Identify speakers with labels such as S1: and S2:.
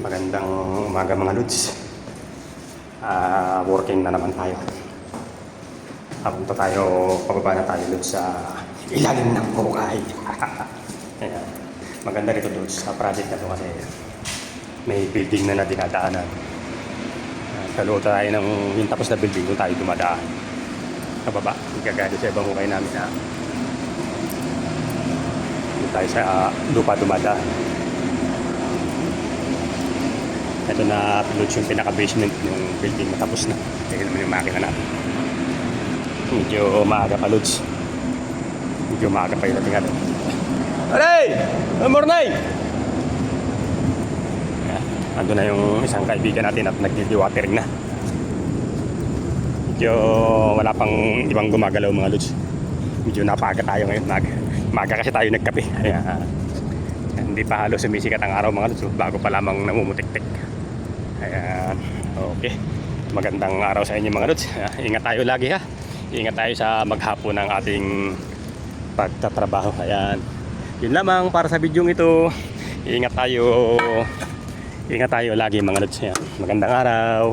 S1: Magandang umaga mga Lods. Working na naman tayo. Papunta tayo, pababa na tayo Lods sa ilalim ng bukay. Ayan. Maganda rito Lods sa project na to kasi may building na dinadaanan. Sa loob tayo ng yung tapos na building doon tayo dumadaan. Sa baba, igagado sa ibang bukay namin na doon tayo sa lupa dumadaan. Ito na Lods yung pinaka-basement ng building na tapos na. Tignan naman yung makina natin. Medyo maaga pa Lods. Medyo maaga pa yung dating natin. Aray! Morning! Ando na yung isang kaibigan natin at nagdi-watering na. Medyo wala pang ibang gumagalaw mga Lods. Medyo napaga tayo ngayon. Maga kasi tayo nagkape. Hindi pa halos sumisikat ang araw mga Lods. Bago pa lamang namumutik-tik. Ayan, okay. Magandang araw sa inyo mga Lods. Ingat tayo lagi ha. Ingat tayo sa maghapon ng ating pagtatrabaho. Ayan. Yun lamang para sa bidyong ito. Ingat tayo. Ingat tayo lagi mga Lods. Ayan. Magandang araw.